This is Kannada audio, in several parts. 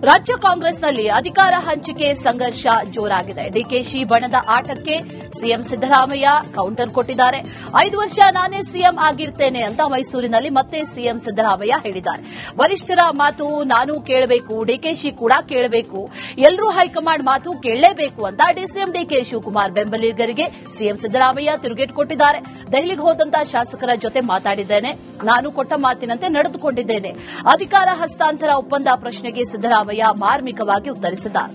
ರಾಜ್ಯ ಕಾಂಗ್ರೆಸ್ನಲ್ಲಿ ಅಧಿಕಾರ ಹಂಚಿಕೆ ಸಂಘರ್ಷ ಜೋರಾಗಿದೆ. ಡಿಕೆಶಿ ಬಣದ ಆಟಕ್ಕೆ ಸಿಎಂ ಸಿದ್ದರಾಮಯ್ಯ ಕೌಂಟರ್ ಕೊಟ್ಟಿದ್ದಾರೆ. 5 ವರ್ಷ ನಾನೇ ಸಿಎಂ ಆಗಿರ್ತೇನೆ ಅಂತ ಮೈಸೂರಿನಲ್ಲಿ ಮತ್ತೆ ಸಿಎಂ ಸಿದ್ದರಾಮಯ್ಯ ಹೇಳಿದ್ದಾರೆ. ವರಿಷ್ಠರ ಮಾತು ನಾನು ಕೇಳಬೇಕು, ಡಿಕೆಶಿ ಕೂಡ ಕೇಳಬೇಕು, ಎಲ್ಲರೂ ಹೈಕಮಾಂಡ್ ಮಾತು ಕೇಳಲೇಬೇಕು ಅಂತ ಡಿಸಿಎಂ ಡಿಕೆ ಶಿವಕುಮಾರ್ ಬೆಂಬಲಿಗರಿಗೆ ಸಿಎಂ ಸಿದ್ದರಾಮಯ್ಯ ತಿರುಗೇಟು ಕೊಟ್ಟಿದ್ದಾರೆ. ದೆಹಲಿಗೆ ಹೋದಂತ ಶಾಸಕರ ಜೊತೆ ಮಾತಾಡಿದ್ದೇನೆ, ನಾನು ಕೊಟ್ಟ ಮಾತಿನಂತೆ ನಡೆದುಕೊಂಡಿದ್ದೇನೆ. ಅಧಿಕಾರ ಹಸ್ತಾಂತರ ಒಪ್ಪಂದ ಪ್ರಶ್ನೆಗೆ ಸಿದ್ದರಾಮಯ್ಯ ಮಾರ್ಮಿಕವಾಗಿ ಉತ್ತರಿಸಿದ್ದಾರೆ.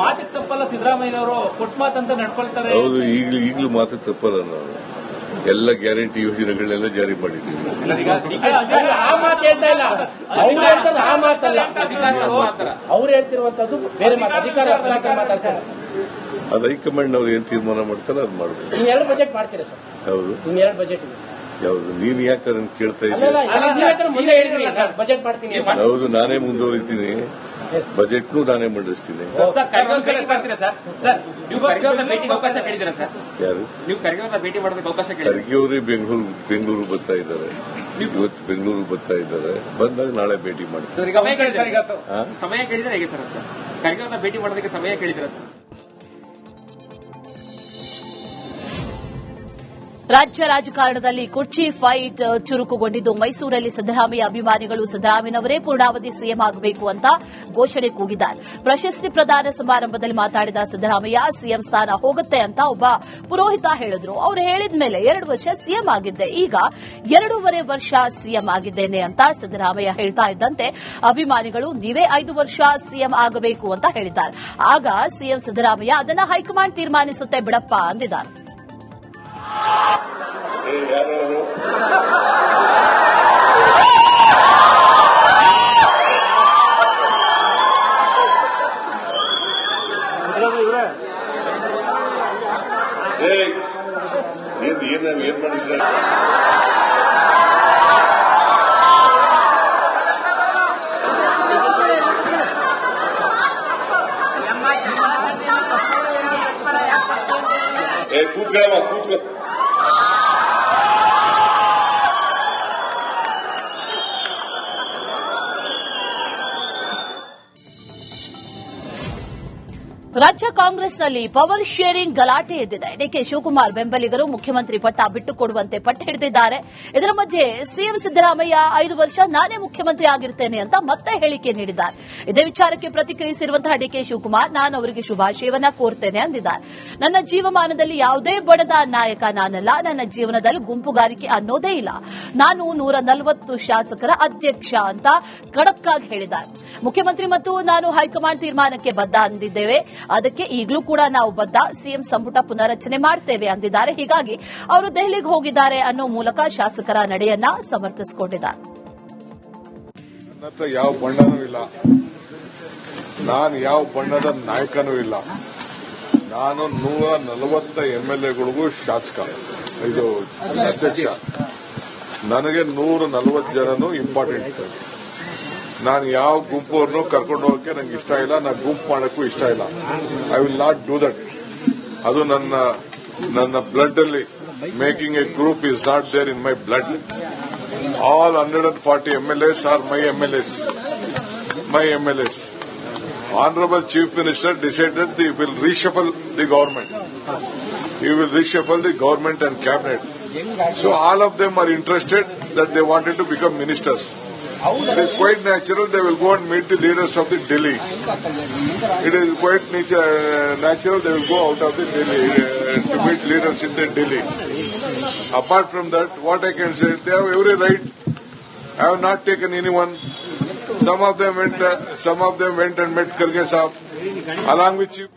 ಮಾತಿಗೆ ತಪ್ಪಲ್ಲ ಸಿದ್ದರಾಮಯ್ಯ ಅವರು ಕೊಟ್ಟ ಮಾತಂತ ನಡ್ಕೊಳ್ತಾರೆ. ಹೌದು, ಈಗಲೂ ಮಾತಿಗೆ ತಪ್ಪಲ್ಲ. ನಾವು ಎಲ್ಲ ಗ್ಯಾರಂಟಿ ಯೋಜನೆಗಳನ್ನೆಲ್ಲ ಜಾರಿ ಮಾಡಿದ್ದೀವಿ. ಆ ಮಾತು ಹೇಳ್ತಾ ಇಲ್ಲ, ಅವ್ರು ಹೇಳ್ತದ್ದು ಆ ಮಾತಲ್ಲ, ಅವ್ರು ಹೇಳ್ತಿರುವಂತದ್ದು ಬೇರೆ ಮಾತು. ಅಧಿಕಾರ ಮಾತಾಡ್ತಾರೆ, ಅದು ಹೈಕಮಾಂಡ್ ಅವ್ರು ಏನ್ ತೀರ್ಮಾನ ಮಾಡ್ತಾರೆ ಅದು ಮಾಡಬೇಕು. ಇನ್ನು 2 ಬಜೆಟ್ ಮಾಡ್ತೀರಾ ಸರ್? ಹೌದು, ಇನ್ನು 2 ಬಜೆಟ್ ಯಾವುದು? ನೀನ್ ಯಾಕೆ ಅದನ್ನ ಕೇಳ್ತಾ ಇದ್ದೀಯ? ಮುಂದೆ ಹೇಳಿದ್ರಲ್ಲ ಸರ್, ಬಜೆಟ್ ಮಾಡ್ತೀನಿ. ಹೌದು, ನಾನೇ ಮುಂದುವರಿತೀನಿ, ಬಜೆಟ್ನು ನಾನೇ ಮಂಡಿಸ್ತೀನಿ. ಯಾರು ಖರ್ಗೆ ಅವರೇ ಬೆಂಗಳೂರು ಬರ್ತಾ ಇದ್ದಾರೆ, ಇವತ್ತು ಬೆಂಗಳೂರು ಬರ್ತಾ ಇದ್ದಾರೆ. ಬಂದಾಗ ನಾಳೆ ಭೇಟಿ ಮಾಡ್ತಾರೆ. ಸಮಯ ಕೇಳಿದ್ರೆ ಹೇಗೆ ಸರ್? ಖರ್ಗೆ ಅವ್ರನ್ನ ಭೇಟಿ ಮಾಡೋದಕ್ಕೆ ಸಮಯ ಕೇಳಿದ್ರೆ ರಾಜ್ಯ ರಾಜಕಾರಣದಲ್ಲಿ ಕುರ್ಚಿ ಫೈಟ್ ಚುರುಕುಗೊಂಡಿದ್ದು ಮೈಸೂರಲ್ಲಿ ಸಿದ್ದರಾಮಯ್ಯ ಅಭಿಮಾನಿಗಳು ಸಿದ್ದರಾಮಯ್ಯನವರೇ ಪೂರ್ಣಾವಧಿ ಸಿಎಂ ಆಗಬೇಕು ಅಂತ ಘೋಷಣೆ ಕೂಗಿದ್ದಾರೆ. ಪ್ರಶಸ್ತಿ ಪ್ರದಾನ ಸಮಾರಂಭದಲ್ಲಿ ಮಾತಾಡಿದ ಸಿದ್ದರಾಮಯ್ಯ ಸಿಎಂ ಸ್ಥಾನ ಹೋಗುತ್ತೆ ಅಂತ ಒಬ್ಬ ಪುರೋಹಿತ ಹೇಳಿದ್ರು. ಅವರು ಹೇಳಿದ ಮೇಲೆ 2 ವರ್ಷ ಸಿಎಂ ಆಗಿದ್ದೆ, ಈಗ 2.5 ವರ್ಷ ಸಿಎಂ ಆಗಿದ್ದೇನೆ ಅಂತ ಸಿದ್ದರಾಮಯ್ಯ ಹೇಳ್ತಾ ಇದ್ದಂತೆ ಅಭಿಮಾನಿಗಳು ನೀವೇ 5 ವರ್ಷ ಸಿಎಂ ಆಗಬೇಕು ಅಂತ ಹೇಳಿದ್ದಾರೆ. ಆಗ ಸಿಎಂ ಸಿದ್ದರಾಮಯ್ಯ ಅದನ್ನ ಹೈಕಮಾಂಡ್ ತೀರ್ಮಾನಿಸುತ್ತೆ ಬಿಡಪ್ಪ ಅಂದಿದ್ದಾರೆ. ಏನ್ ಮಾಡಿದ್ದಾರೆ? ಕೂತ್ಕೋ. ರಾಜ್ಯ ಕಾಂಗ್ರೆಸ್ನಲ್ಲಿ ಪವರ್ ಶೇರಿಂಗ್ ಗಲಾಟೆ ಎದ್ದಿದೆ. ಡಿಕೆ ಶಿವಕುಮಾರ್ ಬೆಂಬಲಿಗರು ಮುಖ್ಯಮಂತ್ರಿ ಪಟ್ಟ ಬಿಟ್ಟುಕೊಡುವಂತೆ ಪಟ್ಟು ಹಿಡಿದಿದ್ದಾರೆ. ಇದರ ಮಧ್ಯೆ ಸಿಎಂ ಸಿದ್ದರಾಮಯ್ಯ 5 ವರ್ಷ ನಾನೇ ಮುಖ್ಯಮಂತ್ರಿ ಆಗಿರ್ತೇನೆ ಅಂತ ಮತ್ತೆ ಹೇಳಿಕೆ ನೀಡಿದ್ದಾರೆ. ಇದೇ ವಿಚಾರಕ್ಕೆ ಪ್ರತಿಕ್ರಿಯಿಸಿರುವಂತಹ ಡಿಕೆ ಶಿವಕುಮಾರ್ ನಾನು ಅವರಿಗೆ ಶುಭಾಶಯವನ್ನ ಕೋರ್ತೇನೆ ಅಂದಿದ್ದಾರೆ. ನನ್ನ ಜೀವಮಾನದಲ್ಲಿ ಯಾವುದೇ ಬಣದ ನಾಯಕ ನಾನಲ್ಲ, ನನ್ನ ಜೀವನದಲ್ಲಿ ಗುಂಪುಗಾರಿಕೆ ಅನ್ನೋದೇ ಇಲ್ಲ, ನಾನು 140 ಶಾಸಕರ ಅಧ್ಯಕ್ಷ ಅಂತ ಖಡಕ್ ಆಗಿ ಹೇಳಿದ್ದಾರೆ. ಮುಖ್ಯಮಂತ್ರಿ ಮತ್ತು ನಾನು ಹೈಕಮಾಂಡ್ ತೀರ್ಮಾನಕ್ಕೆ ಬದ್ಧ ಅಂದಿದ್ದೇವೆ, ಅದಕ್ಕೆ ಈಗಲೂ ಕೂಡ ನಾವು ಬದ್ಧ, ಸಿಎಂ ಸಂಪುಟ ಪುನರಚನೆ ಮಾಡ್ತೇವೆ ಅಂದಿದ್ದಾರೆ. ಹೀಗಾಗಿ ಅವರು ದೆಹಲಿಗೆ ಹೋಗಿದ್ದಾರೆ ಅನ್ನೋ ಮೂಲಕ ಶಾಸಕರ ನಡೆಯನ್ನ ಸಮರ್ಥಿಸಿಕೊಂಡಿದ್ದಾರೆ. ನನ್ನ ಹತ್ರ ಯಾವ ಬಣ್ಣನೂ ಇಲ್ಲ, ನಾನು ಯಾವ ಬಣ್ಣದ ನಾಯಕನೂ ಇಲ್ಲ. ನಾನು 140 MLAಗಳಿಗೂ ಶಾಸಕ, ಇದು ಅಧ್ಯಕ್ಷ. ನನಗೆ 140 ಜನನು ಇಂಪಾರ್ಟೆಂಟ್. ನಾನು ಯಾವ ಗುಂಪುವನ್ನು ಕರ್ಕೊಂಡು ಹೋಗಕ್ಕೆ ನಂಗೆ ಇಷ್ಟ ಇಲ್ಲ, ನಾನು ಗುಂಪು ಮಾಡಕ್ಕೂ ಇಷ್ಟ ಇಲ್ಲ. I will not do that. ಅದು ನನ್ನ ಬ್ಲಡ್ ಅಲ್ಲಿ making a group is not there in my blood. All 140 MLAs are my MLAs. Honorable Chief Minister decided he will reshuffle the government. He will reshuffle the government and cabinet. So all of them are interested that they wanted to become ministers. It is quite natural they will go and meet the leaders of the Delhi. It is quite natural they will go out of the Delhi to meet leaders in the Delhi. Apart from that, what I can say, they have every right. I have not taken anyone. Some of them went and met Kharge Sahab along with Chief.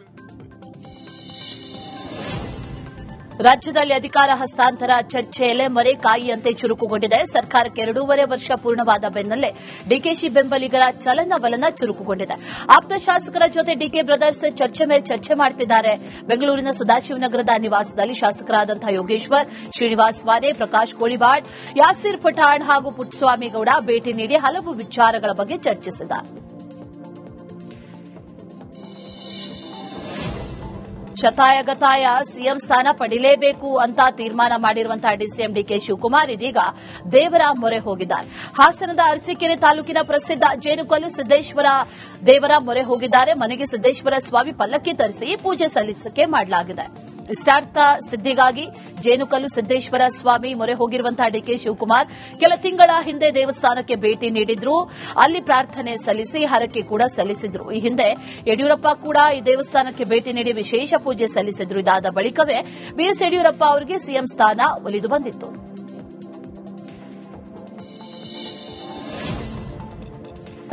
ರಾಜ್ಯದಲ್ಲಿ ಅಧಿಕಾರ ಹಸ್ತಾಂತರ ಚರ್ಚೆ ಎಲೆಮರೆ ಕಾಯಿಯಂತೆ ಚುರುಕುಗೊಂಡಿದೆ. ಸರ್ಕಾರಕ್ಕೆ 2.5 ವರ್ಷ ಪೂರ್ಣವಾದ ಬೆನ್ನಲ್ಲೇ ಡಿಕೆಶಿ ಬೆಂಬಲಿಗರ ಚಲನವಲನ ಚುರುಕುಗೊಂಡಿದೆ. ಆಪ್ತ ಶಾಸಕರ ಜೊತೆ ಡಿಕೆ ಬ್ರದರ್ಸ್ ಚರ್ಚೆ ಮೇಲೆ ಚರ್ಚೆ ಮಾಡುತ್ತಿದ್ದಾರೆ. ಬೆಂಗಳೂರಿನ ಸದಾಶಿವನಗರದ ನಿವಾಸದಲ್ಲಿ ಶಾಸಕರಾದಂತಹ ಯೋಗೇಶ್ವರ್, ಶ್ರೀನಿವಾಸ್ ವಾನೆ, ಪ್ರಕಾಶ್ ಕೋಳಿವಾಡ್, ಯಾಸಿರ್ ಪಠಾಣ್ ಹಾಗೂ ಪುಟ್ಟಸ್ವಾಮಿಗೌಡ ಭೇಟಿ ನೀಡಿ ಹಲವು ವಿಚಾರಗಳ ಬಗ್ಗೆ ಚರ್ಚಿಸಿದ್ದಾರೆ. ಶತಾಯಗತಾಯ ಸಿಎಂ ಸ್ಥಾನ ಪಡಿಲೇಬೇಕು ಅಂತ ತೀರ್ಮಾನ ಮಾಡಿರುವಂತಹ ಡಿಸಿಎಂ ಡಿಕೆ ಶಿವಕುಮಾರ್ ಇದೀಗ ದೇವರ ಮೊರೆ ಹೋಗಿದ್ದಾರೆ. ಹಾಸನದ ಅರಸೀಕೆರೆ ತಾಲೂಕಿನ ಪ್ರಸಿದ್ಧ ಜೇನುಕಲ್ಲು ಸಿದ್ದೇಶ್ವರ ದೇವರ ಮೊರೆ ಹೋಗಿದ್ದಾರೆ. ಮನೆಗೆ ಸಿದ್ದೇಶ್ವರ ಸ್ವಾಮಿ ಪಲ್ಲಕ್ಕಿ ತರಿಸಿ ಪೂಜೆ ಸಲ್ಲಿಸಕ್ಕೆ ಮಾಡಲಾಗಿದೆ. ಇಷ್ಟಾರ್ಥ ಸಿದ್ಧಿಗಾಗಿ ಜೇನುಕಲ್ಲು ಸಿದ್ದೇಶ್ವರ ಸ್ವಾಮಿ ಮೊರೆ ಹೋಗಿರುವಂತಹ ಡಿಕೆ ಶಿವಕುಮಾರ್ ಕೆಲ ತಿಂಗಳ ಹಿಂದೆ ದೇವಸ್ಥಾನಕ್ಕೆ ಭೇಟಿ ನೀಡಿದ್ರು. ಅಲ್ಲಿ ಪ್ರಾರ್ಥನೆ ಸಲ್ಲಿಸಿ ಹರಕೆ ಕೂಡ ಸಲ್ಲಿಸಿದ್ರು. ಈ ಹಿಂದೆ ಯಡಿಯೂರಪ್ಪ ಕೂಡ ಈ ದೇವಸ್ಥಾನಕ್ಕೆ ಭೇಟಿ ನೀಡಿ ವಿಶೇಷ ಪೂಜೆ ಸಲ್ಲಿಸಿದ್ರು. ಇದಾದ ಬಳಿಕವೇ ಬಿಎಸ್ ಯಡಿಯೂರಪ್ಪ ಅವರಿಗೆ ಸಿಎಂ ಸ್ಥಾನ ಒಲಿದು ಬಂದಿತ್ತು.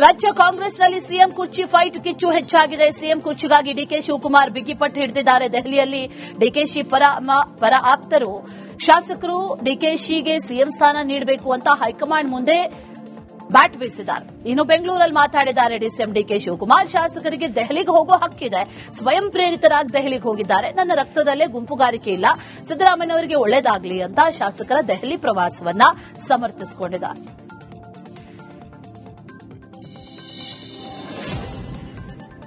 ರಾಜ್ಯ ಕಾಂಗ್ರೆಸ್ನಲ್ಲಿ ಸಿಎಂ ಕುರ್ಚಿ ಫೈಟ್ ಕಿಚ್ಚು ಹೆಚ್ಚಾಗಿದೆ. ಸಿಎಂ ಕುರ್ಚಿಗಾಗಿ ಡಿಕೆ ಶಿವಕುಮಾರ್ ಬಿಗಿಪಟ್ಟು ಹಿಡಿದಿದ್ದಾರೆ. ದೆಹಲಿಯಲ್ಲಿ ಡಿಕೆಶಿ ಪರ ಆಪ್ತರು ಶಾಸಕರು ಡಿಕೆಶಿಗೆ ಸಿಎಂ ಸ್ಥಾನ ನೀಡಬೇಕು ಅಂತ ಹೈಕಮಾಂಡ್ ಮುಂದೆ ಬ್ಯಾಟ್ ಬೀಸಿದ್ದಾರೆ. ಇನ್ನು ಬೆಂಗಳೂರಲ್ಲಿ ಮಾತಾಡಿದ್ದಾರೆ ಡಿಸಿಎಂ ಡಿಕೆ ಶಿವಕುಮಾರ್. ಶಾಸಕರಿಗೆ ದೆಹಲಿಗೆ ಹೋಗೋ ಹಕ್ಕಿದೆ. ಸ್ವಯಂ ಪ್ರೇರಿತರಾಗಿ ದೆಹಲಿಗೆ ಹೋಗಿದ್ದಾರೆ. ನನ್ನ ರಕ್ತದಲ್ಲೇ ಗುಂಪುಗಾರಿಕೆ ಇಲ್ಲ. ಸಿದ್ದರಾಮಯ್ಯನವರಿಗೆ ಒಳ್ಳೆಯದಾಗಲಿ ಅಂತ ಶಾಸಕರ ದೆಹಲಿ ಪ್ರವಾಸವನ್ನ ಸಮರ್ಥಿಸಿಕೊಂಡಿದ್ದಾರೆ.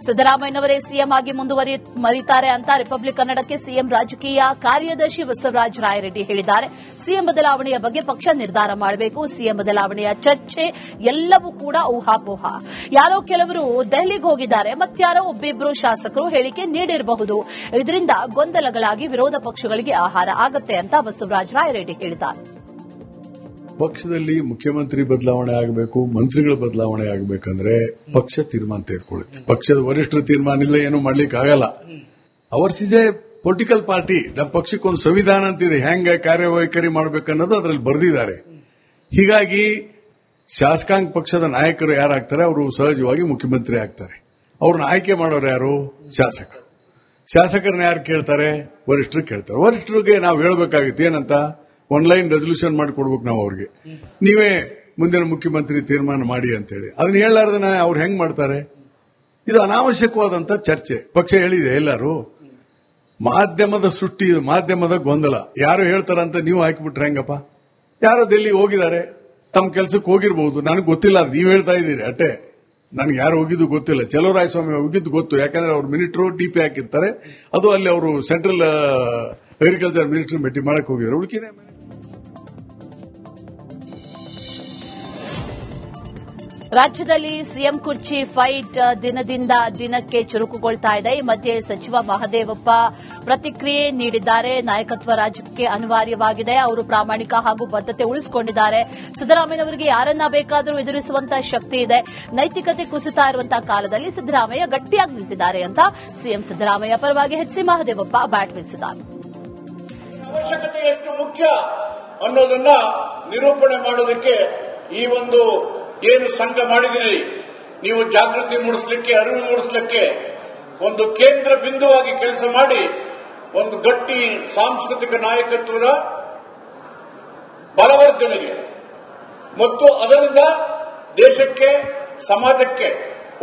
ಸಿದ್ದರಾಮಯ್ಯನವರೇ ಸಿಎಂ ಆಗಿ ಮುಂದುವರಿಯುತ್ತಾರೆ ಅಂತ ರಿಪಬ್ಲಿಕ್ ಕನ್ನಡಕ್ಕೆ ಸಿಎಂ ರಾಜಕೀಯ ಕಾರ್ಯದರ್ಶಿ ಬಸವರಾಜ ರಾಯರೆಡ್ಡಿ ಹೇಳಿದ್ದಾರೆ. ಸಿಎಂ ಬದಲಾವಣೆಯ ಬಗ್ಗೆ ಪಕ್ಷ ನಿರ್ಧಾರ ಮಾಡಬೇಕು. ಸಿಎಂ ಬದಲಾವಣೆಯ ಚರ್ಚೆ ಎಲ್ಲವೂ ಕೂಡ ಊಹಾಪೋಹ. ಯಾರೋ ಕೆಲವರು ದೆಹಲಿಗೆ ಹೋಗಿದ್ದಾರೆ, ಮತ್ತಾರೋ ಒಬ್ಬಿಬ್ಬರು ಶಾಸಕರು ಹೇಳಿಕೆ ನೀಡಿರಬಹುದು. ಇದರಿಂದ ಗೊಂದಲಗಳಾಗಿ ವಿರೋಧ ಪಕ್ಷಗಳಿಗೆ ಆಹಾರ ಆಗತ್ತೆ ಅಂತ ಬಸವರಾಜ ರಾಯರೆಡ್ಡಿ ಹೇಳಿದ್ದಾರೆ. ಪಕ್ಷದಲ್ಲಿ ಮುಖ್ಯಮಂತ್ರಿ ಬದಲಾವಣೆ ಆಗಬೇಕು, ಮಂತ್ರಿಗಳ ಬದಲಾವಣೆ ಆಗಬೇಕಂದ್ರೆ ಪಕ್ಷ ತೀರ್ಮಾನ ತೆಗೆದುಕೊಳ್ಳುತ್ತೆ. ಪಕ್ಷದ ವರಿಷ್ಠರ ತೀರ್ಮಾನ ಇಲ್ಲ, ಏನೂ ಮಾಡ್ಲಿಕ್ಕೆ ಆಗಲ್ಲ. Hours is A political party. ನಮ್ಮ ಪಕ್ಷಕ್ಕೊಂದು ಸಂವಿಧಾನ ಅಂತಿದೆ, ಹೆಂಗೆ ಕಾರ್ಯವೈಖರಿ ಮಾಡಬೇಕನ್ನೋದು ಅದರಲ್ಲಿ ಬರೆದಿದ್ದಾರೆ. ಹೀಗಾಗಿ ಶಾಸಕಾಂಗ ಪಕ್ಷದ ನಾಯಕರು ಯಾರಾಗ್ತಾರೆ ಅವರು ಸಹಜವಾಗಿ ಮುಖ್ಯಮಂತ್ರಿ ಆಗ್ತಾರೆ. ಅವ್ರನ್ನ ಆಯ್ಕೆ ಮಾಡೋರು ಯಾರು? ಶಾಸಕರು. ಶಾಸಕರನ್ನ ಯಾರು ಕೇಳ್ತಾರೆ? ವರಿಷ್ಠರು ಕೇಳ್ತಾರೆ. ವರಿಷ್ಠರಿಗೆ ನಾವು ಹೇಳಬೇಕಾಗಿತ್ತು ಏನಂತ, ಆನ್ಲೈನ್ ರೆಸಲ್ಯೂಷನ್ ಮಾಡಿಕೊಡ್ಬೇಕು ನಾವು ಅವ್ರಿಗೆ, ನೀವೇ ಮುಂದಿನ ಮುಖ್ಯಮಂತ್ರಿ ತೀರ್ಮಾನ ಮಾಡಿ ಅಂತೇಳಿ. ಅದನ್ನ ಹೇಳಲಾರ್ದನ ಅವ್ರು ಹೆಂಗ್ ಮಾಡ್ತಾರೆ? ಇದು ಅನಾವಶ್ಯಕವಾದಂತ ಚರ್ಚೆ. ಪಕ್ಷ ಹೇಳಿದೆ ಎಲ್ಲರೂ. ಮಾಧ್ಯಮದ ಸೃಷ್ಟಿ, ಮಾಧ್ಯಮದ ಗೊಂದಲ. ಯಾರು ಹೇಳ್ತಾರಂತ ನೀವು ಹಾಕಿಬಿಟ್ರೆ ಹೆಂಗಪ್ಪ? ಯಾರೋ ಡೆಲ್ಲಿ ಹೋಗಿದ್ದಾರೆ, ತಮ್ಮ ಕೆಲಸಕ್ಕೆ ಹೋಗಿರಬಹುದು, ನನಗೆ ಗೊತ್ತಿಲ್ಲ. ನೀವು ಹೇಳ್ತಾ ಇದ್ದೀರಿ ಅಷ್ಟೇ, ನನಗೆ ಯಾರು ಹೋಗಿದ್ದು ಗೊತ್ತಿಲ್ಲ. ಚಲುವರಾಯಸ್ವಾಮಿ ಹೋಗಿದ್ದು ಗೊತ್ತು, ಯಾಕಂದ್ರೆ ಅವ್ರು ಮಿನಿಸ್ಟರ್ ಟಿಪಿ ಹಾಕಿರ್ತಾರೆ. ಅದು ಅಲ್ಲಿ ಅವರು ಸೆಂಟ್ರಲ್ ಅಗ್ರಿಕಲ್ಚರ್ ಮಿನಿಸ್ಟರ್ ಭೇಟಿ ಮಾಡಕ್ ಹೋಗಿದ್ದಾರೆ. ಉಳ್ಕಿದೆ ರಾಜ್ಯದಲ್ಲಿ ಸಿಎಂ ಕುರ್ಚಿ ಫೈಟ್ ದಿನದಿಂದ ದಿನಕ್ಕೆ ಚುರುಕುಗೊಳ್ತಾ ಇದೆ. ಈ ಮಧ್ಯೆ ಸಚಿವ ಮಹದೇವಪ್ಪ ಪ್ರತಿಕ್ರಿಯೆ ನೀಡಿದ್ದಾರೆ. ನಾಯಕತ್ವ ರಾಜ್ಯಕ್ಕೆ ಅನಿವಾರ್ಯವಾಗಿದೆ. ಅವರು ಪ್ರಾಮಾಣಿಕ ಹಾಗೂ ಬದ್ಧತೆ ಉಳಿಸಿಕೊಂಡಿದ್ದಾರೆ. ಸಿದ್ದರಾಮಯ್ಯನವರಿಗೆ ಯಾರನ್ನ ಬೇಕಾದರೂ ಎದುರಿಸುವಂತಹ ಶಕ್ತಿ ಇದೆ. ನೈತಿಕತೆ ಕುಸಿತಾ ಇರುವಂತಹ ಕಾಲದಲ್ಲಿ ಸಿದ್ದರಾಮಯ್ಯ ಗಟ್ಟಿಯಾಗಿ ನಿಂತಿದ್ದಾರೆ ಅಂತ ಸಿಎಂ ಸಿದ್ದರಾಮಯ್ಯ ಪರವಾಗಿ ಎಚ್ಸಿ ಮಹದೇವಪ್ಪ ಬ್ಯಾಟ್ ಬೀಸಿದ್ದಾರೆ. ಅವಶ್ಯಕತೆ ಎಷ್ಟು ಮುಖ್ಯ ಅನ್ನೋದನ್ನ ನಿರೂಪಣೆ ಮಾಡೋದಕ್ಕೆ ಈ ಒಂದು ಏನು ಸಂಘ ಮಾಡಿದಿರಿ, ನೀವು ಜಾಗೃತಿ ಮೂಡಿಸಲಿಕ್ಕೆ, ಅರಿವು ಮೂಡಿಸಲಿಕ್ಕೆ ಒಂದು ಕೇಂದ್ರ ಬಿಂದುವಾಗಿ ಕೆಲಸ ಮಾಡಿ ಒಂದು ಗಟ್ಟಿ ಸಾಂಸ್ಕೃತಿಕ ನಾಯಕತ್ವದ ಬಲವರ್ಧನೆಗೆ ಮತ್ತು ಅದರಿಂದ ದೇಶಕ್ಕೆ, ಸಮಾಜಕ್ಕೆ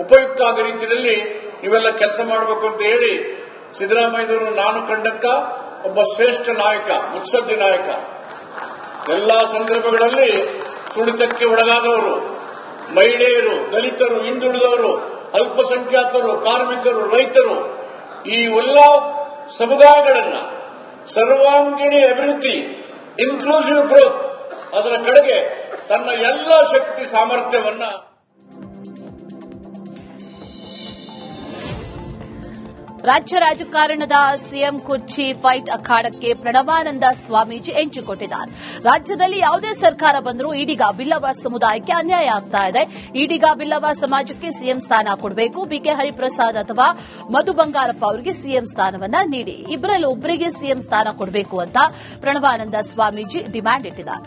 ಉಪಯುಕ್ತ ಆಗೋ ರೀತಿಯಲ್ಲಿ ನೀವೆಲ್ಲ ಕೆಲಸ ಮಾಡಬೇಕು ಅಂತ ಹೇಳಿ ಸಿದ್ದರಾಮಯ್ಯನವರು ನಾನು ಕಂಡಂತ ಒಬ್ಬ ಶ್ರೇಷ್ಠ ನಾಯಕ, ಮುತ್ಸದ್ದಿ ನಾಯಕ. ಎಲ್ಲಾ ಸಂದರ್ಭಗಳಲ್ಲಿ ತುಳಿತಕ್ಕೆ ಒಳಗಾದವರು, ಮಹಿಳೆಯರು, ದಲಿತರು, ಹಿಂದುಳಿದವರು, ಅಲ್ಪಸಂಖ್ಯಾತರು, ಕಾರ್ಮಿಕರು, ರೈತರು, ಈ ಎಲ್ಲ ಸಮುದಾಯಗಳನ್ನ ಸರ್ವಾಂಗೀಣ ಅಭಿವೃದ್ಧಿ, ಇನ್ಕ್ಲೂಸಿವ್ ಗ್ರೋತ್, ಅದರ ಕಡೆಗೆ ತನ್ನ ಎಲ್ಲ ಶಕ್ತಿ ಸಾಮರ್ಥ್ಯವನ್ನ ರಾಜ್ಯ ರಾಜಕಾರಣದ ಸಿಎಂ ಕುರ್ಚಿ ಫೈಟ್ ಅಖಾಡಕ್ಕೆ ಪ್ರಣವಾನಂದ ಸ್ವಾಮೀಜಿ ಎಂಚಿಕೊಟ್ಟಿದ್ದಾರೆ. ರಾಜ್ಯದಲ್ಲಿ ಯಾವುದೇ ಸರ್ಕಾರ ಬಂದರೂ ಈಡಿಗ ಬಿಲ್ಲವ ಸಮುದಾಯಕ್ಕೆ ಅನ್ಯಾಯ ಆಗ್ತಾ ಇದೆ. ಈಡಿಗ ಬಿಲ್ಲವ ಸಮಾಜಕ್ಕೆ ಸಿಎಂ ಸ್ಥಾನ ಕೊಡಬೇಕು. ಬಿಕೆ ಹರಿಪ್ರಸಾದ್ ಅಥವಾ ಮಧು ಬಂಗಾರಪ್ಪ ಅವರಿಗೆ ಸಿಎಂ ಸ್ಥಾನವನ್ನ ನೀಡಿ. ಇಬ್ಬರಲ್ಲಿ ಒಬ್ಬರಿಗೆ ಸಿಎಂ ಸ್ಥಾನ ಕೊಡಬೇಕು ಅಂತ ಪ್ರಣವಾನಂದ ಸ್ವಾಮೀಜಿ ಡಿಮ್ಯಾಂಡ್ ಇಟ್ಟಿದ್ದಾರೆ.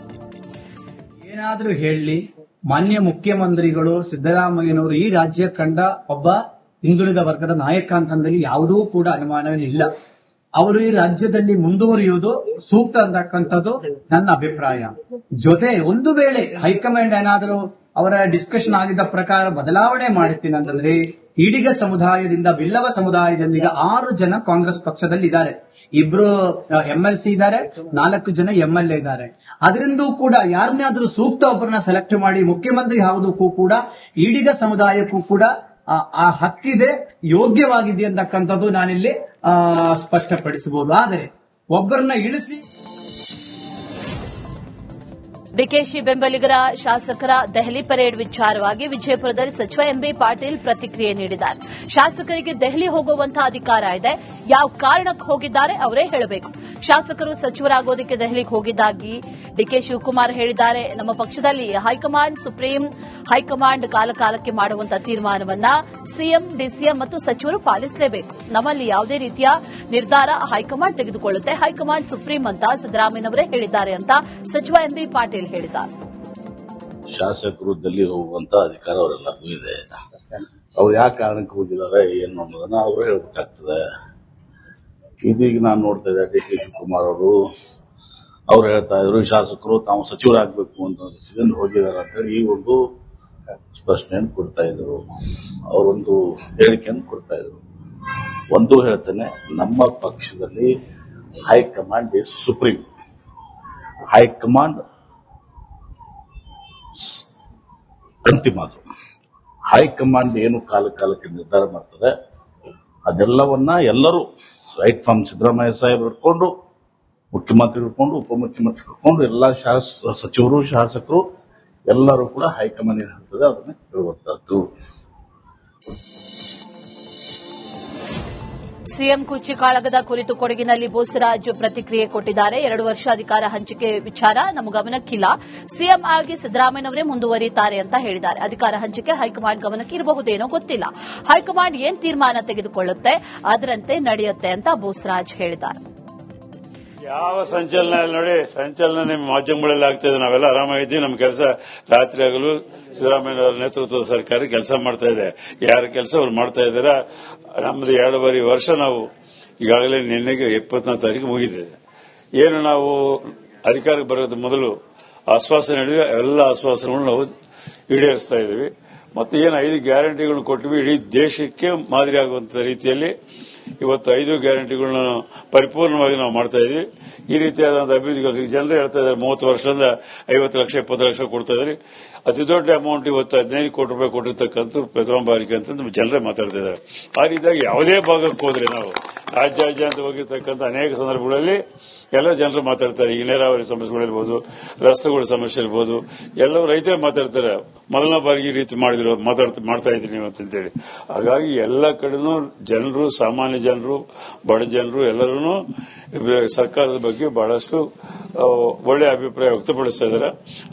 ಏನಾದ್ರೂ ಹೇಳಿ, ಮಾನ್ಯ ಮುಖ್ಯಮಂತ್ರಿಗಳು ಸಿದ್ದರಾಮಯ್ಯನವರು ಈ ರಾಜ್ಯ ಕಂಡ ಒಬ್ಬ ಹಿಂದುಳಿದ ವರ್ಗದ ನಾಯಕ ಅಂತಂದಲ್ಲಿ ಯಾವುದೂ ಕೂಡ ಅನುಮಾನವಿಲ್ಲ. ಅವರು ಈ ರಾಜ್ಯದಲ್ಲಿ ಮುಂದುವರಿಯುವುದು ಸೂಕ್ತ ಅಂತಕ್ಕಂಥದ್ದು ನನ್ನ ಅಭಿಪ್ರಾಯ. ಜೊತೆ ಒಂದು ವೇಳೆ ಹೈಕಮಾಂಡ್ ಏನಾದರೂ ಅವರ ಡಿಸ್ಕಷನ್ ಆಗಿದ್ದ ಪ್ರಕಾರ ಬದಲಾವಣೆ ಮಾಡುತ್ತೀನಿ ಅಂತಂದ್ರೆ, ಈಡಿಗ ಸಮುದಾಯದಿಂದ ಬಿಲ್ಲವ ಸಮುದಾಯದೊಂದಿಗೆ 6 ಜನ ಕಾಂಗ್ರೆಸ್ ಪಕ್ಷದಲ್ಲಿ ಇದ್ದಾರೆ. 2 MLC ಇದ್ದಾರೆ, 4 ಜನ MLA ಇದ್ದಾರೆ. ಅದರಿಂದ ಕೂಡ ಯಾರನ್ನಾದ್ರೂ ಸೂಕ್ತ ಒಬ್ಬರನ್ನ ಸೆಲೆಕ್ಟ್ ಮಾಡಿ ಮುಖ್ಯಮಂತ್ರಿ ಯಾವುದಕ್ಕೂ ಕೂಡ ಈಡಿಗ ಸಮುದಾಯಕ್ಕೂ ಕೂಡ ಆ ಹಕ್ಕಿದೆ, ಯೋಗ್ಯವಾಗಿದೆ ಅಂತಕ್ಕಂಥದ್ದು ನಾನಿಲ್ಲಿ ಸ್ಪಷ್ಟಪಡಿಸಬಹುದು. ಆದರೆ ಒಬ್ಬರನ್ನ ಇಳಿಸಿ ಡಿಕೆಶಿ ಬೆಂಬಲಿಗರ ಶಾಸಕರ ದೆಹಲಿ ಪರೇಡ್ ವಿಚಾರವಾಗಿ ವಿಜಯಪುರದಲ್ಲಿ ಸಚಿವ ಎಂಬಿ ಪಾಟೀಲ್ ಪ್ರತಿಕ್ರಿಯೆ ನೀಡಿದ್ದಾರೆ. ಶಾಸಕರಿಗೆ ದೆಹಲಿ ಹೋಗುವಂತಹ ಅಧಿಕಾರ ಇದೆ, ಯಾವ ಕಾರಣಕ್ಕೆ ಹೋಗಿದ್ದಾರೆ ಅವರೇ ಹೇಳಬೇಕು. ಶಾಸಕರು ಸಚಿವರಾಗೋದಕ್ಕೆ ದೆಹಲಿಗೆ ಹೋಗಿದ್ದಾಗಿ ಡಿಕೆ ಶಿವಕುಮಾರ್ ಹೇಳಿದ್ದಾರೆ. ನಮ್ಮ ಪಕ್ಷದಲ್ಲಿ ಹೈಕಮಾಂಡ್, ಸುಪ್ರೀಂ ಹೈಕಮಾಂಡ್ ಕಾಲಕಾಲಕ್ಕೆ ಮಾಡುವಂತಹ ತೀರ್ಮಾನವನ್ನ ಸಿಎಂ, ಡಿಸಿಎಂ ಮತ್ತು ಸಚಿವರು ಪಾಲಿಸಲೇಬೇಕು. ನಮ್ಮಲ್ಲಿ ಯಾವುದೇ ರೀತಿಯ ನಿರ್ಧಾರ ಹೈಕಮಾಂಡ್ ತೆಗೆದುಕೊಳ್ಳುತ್ತೆ, ಹೈಕಮಾಂಡ್ ಸುಪ್ರೀಂ ಅಂತ ಸಿದ್ದರಾಮಯ್ಯನವರೇ ಹೇಳಿದ್ದಾರೆ ಅಂತ ಸಚಿವ ಎಂಬಿ ಪಾಟೀಲ್ ಹೇಳಿದ್ದಾರೆ. ಶಾಸಕರು ಡೆಲ್ಲಿ ಹೋಗುವಂತ ಅಧಿಕಾರ ಅವರೆಲ್ಲರಿಗೂ ಇದೆ. ಅವ್ರು ಯಾವ ಕಾರಣಕ್ಕೆ ಹೋಗಿದ್ದಾರೆ ಏನು ಅನ್ನೋದನ್ನ ಅವರು ಹೇಳಬೇಕಾಗ್ತದೆ. ಇದೀಗ ನಾನು ನೋಡ್ತಾ ಇದ್ದೆ, ಡಿ ಕೆ ಶಿವಕುಮಾರ್ ಅವ್ರು ಹೇಳ್ತಾ ಇದ್ರು ಶಾಸಕರು ತಾವು ಸಚಿವರಾಗಬೇಕು ಅಂತ ಡಿಸಿಷನ್ ಹೋಗಿದ್ದಾರೆ ಅಂತ ಹೇಳಿ ಈ ಒಂದು ಸ್ಪಷ್ಟನೆಯನ್ನು ಕೊಡ್ತಾ ಇದ್ರು, ಅವರೊಂದು ಹೇಳಿಕೆಯನ್ನು ಕೊಡ್ತಾ ಇದ್ರು. ಒಂದು ಹೇಳ್ತೇನೆ, ನಮ್ಮ ಪಕ್ಷದಲ್ಲಿ ಹೈಕಮಾಂಡ್ ಇಸ್ ಸುಪ್ರೀಂ. ಹೈಕಮಾಂಡ್ ಅಂತಿಮ. ಅದು ಹೈಕಮಾಂಡ್ ಏನು ಕಾಲಕ್ಕೆ ನಿರ್ಧಾರ ಮಾಡ್ತದೆ ಅದೆಲ್ಲವನ್ನ ಎಲ್ಲರೂ ರೈಟ್ ಫ್ರಮ್ ಸಿದ್ದರಾಮಯ್ಯ ಸಾಹೇಬ್ ಹಿಡ್ಕೊಂಡು, ಮುಖ್ಯಮಂತ್ರಿ ಹಿಡ್ಕೊಂಡು, ಉಪಮುಖ್ಯಮಂತ್ರಿ ಹಿಡ್ಕೊಂಡು ಎಲ್ಲ ಸಚಿವರು, ಶಾಸಕರು ಎಲ್ಲರೂ ಕೂಡ ಹೈಕಮಾಂಡ್ ಏನು ಹೇಳ್ತದೆ ಅದನ್ನ ಕೇಳುವಂತದ್ದು. ಸಿಎಂ ಕುರ್ಚಿ ಕಾಳಗದ ಕುರಿತು ಕೊಡಗಿನಲ್ಲಿ ಬೋಸರಾಜ್ ಪ್ರತಿಕ್ರಿಯೆ ಕೊಟ್ಟಿದ್ದಾರೆ. 2 ವರ್ಷ ಅಧಿಕಾರ ಹಂಚಿಕೆ ವಿಚಾರ ನಮ್ಮ ಗಮನಕ್ಕಿಲ್ಲ, ಸಿಎಂ ಆಗಿ ಸಿದ್ದರಾಮಯ್ಯನವರೇ ಮುಂದುವರಿಯುತ್ತಾರೆ ಅಂತ ಹೇಳಿದ್ದಾರೆ. ಅಧಿಕಾರ ಹಂಚಿಕೆ ಹೈಕಮಾಂಡ್ ಗಮನಕ್ಕೆ ಇರಬಹುದೇನೋ ಗೊತ್ತಿಲ್ಲ, ಹೈಕಮಾಂಡ್ ಏನ್ ತೀರ್ಮಾನ ತೆಗೆದುಕೊಳ್ಳುತ್ತೆ ಅದರಂತೆ ನಡೆಯುತ್ತೆ ಅಂತ ಬೋಸರಾಜ್ ಹೇಳಿದ್ದಾರೆ. ಯಾವ ಸಂಚಲನ ನೋಡಿ, ಸಂಚಲನ ನಿಮ್ಮ ಮಾಧ್ಯಮಗಳಲ್ಲಿ ಆಗ್ತಾ ಇದೆ. ನಾವೆಲ್ಲ ಆರಾಮಾಗಿದ್ದೀವಿ, ನಮ್ಮ ಕೆಲಸ ರಾತ್ರಿ ಆಗಲು ಸಿದ್ದರಾಮಯ್ಯ ಅವರ ನೇತೃತ್ವದ ಸರ್ಕಾರ ಕೆಲಸ ಮಾಡ್ತಾ ಇದೆ. ಯಾರ ಕೆಲಸ ಅವ್ರು ಮಾಡ್ತಾ ಇದ್ದಾರೆ. ನಮ್ದು 2.5 ವರ್ಷ ನಾವು ಈಗಾಗಲೇ ನಿನ್ನೆಗೆ 24ನೇ ತಾರೀಕು ಮುಗಿದಿದೆ. ಏನು ನಾವು ಅಧಿಕಾರಕ್ಕೆ ಬರೋದು ಮೊದಲು ಆಶ್ವಾಸನೆ ಹೇಳಿದ್ವಿ, ಎಲ್ಲ ಆಶ್ವಾಸನೆಗಳನ್ನು ನಾವು ಈಡೇರಿಸ್ತಾ ಇದ್ದೀವಿ. ಮತ್ತೆ ಏನು 5 ಗ್ಯಾರಂಟಿಗಳನ್ನು ಕೊಟ್ಟಿವಿ, ಇಡೀ ದೇಶಕ್ಕೆ ಮಾದರಿ ಆಗುವಂತ ರೀತಿಯಲ್ಲಿ ಇವತ್ತು 5 ಗ್ಯಾರಂಟಿಗಳನ್ನ ಪರಿಪೂರ್ಣವಾಗಿ ನಾವು ಮಾಡ್ತಾ ಇದೀವಿ. ಈ ರೀತಿಯಾದಂತಹ ಅಭಿವೃದ್ಧಿ ಜನರು ಹೇಳ್ತಾ ಇದ್ದಾರೆ, 30 ವರ್ಷದಿಂದ 50 ಲಕ್ಷ 20 ಲಕ್ಷ ಕೊಡ್ತಾ ಇದ್ದಾರೆ. ಅತಿ ದೊಡ್ಡ ಅಮೌಂಟ್ ಇವತ್ತು 15 ಕೋಟಿ ರೂಪಾಯಿ ಕೊಟ್ಟಿರ್ತಕ್ಕಂಥ ಪ್ರಥಮ ಬಾರಿಗೆ ಅಂತ ಜನರೇ ಮಾತಾಡ್ತಾ ಇದ್ದಾರೆ. ಆ ರೀತಿಯಾಗಿ ಯಾವುದೇ ಭಾಗಕ್ಕೆ ಹೋದ್ರೆ ನಾವು ರಾಜ್ಯ ಅಂತ ಹೋಗಿರ್ತಕ್ಕಂಥ ಅನೇಕ ಸಂದರ್ಭಗಳಲ್ಲಿ ಎಲ್ಲ ಜನರು ಮಾತಾಡ್ತಾರೆ. ಈ ನೀರಾವರಿ ಸಮಸ್ಯೆಗಳಿರ್ಬೋದು, ರಸ್ತೆಗಳ ಸಮಸ್ಯೆ ಇರ್ಬೋದು, ಎಲ್ಲರೂ ರೈತರೇ ಮಾತಾಡ್ತಾರೆ. ಮೊದಲನೇ ಬಾರಿಗೆ ಈ ರೀತಿ ಮಾಡಿದ್ರು ಮಾಡ್ತಾ ಇದ್ರಿ ನೀವು ಅಂತೇಳಿ. ಹಾಗಾಗಿ ಎಲ್ಲ ಕಡೆನೂ ಜನರು, ಸಾಮಾನ್ಯ ಜನರು, ಬಡ ಜನರು ಎಲ್ಲರೂ ಸರ್ಕಾರದ ಬಗ್ಗೆ ಬಹಳಷ್ಟು ಒಳ್ಳೆ ಅಭಿಪ್ರಾಯ ವ್ಯಕ್ತಪಡಿಸ್ತಾ ಇದ್ದಾರೆ.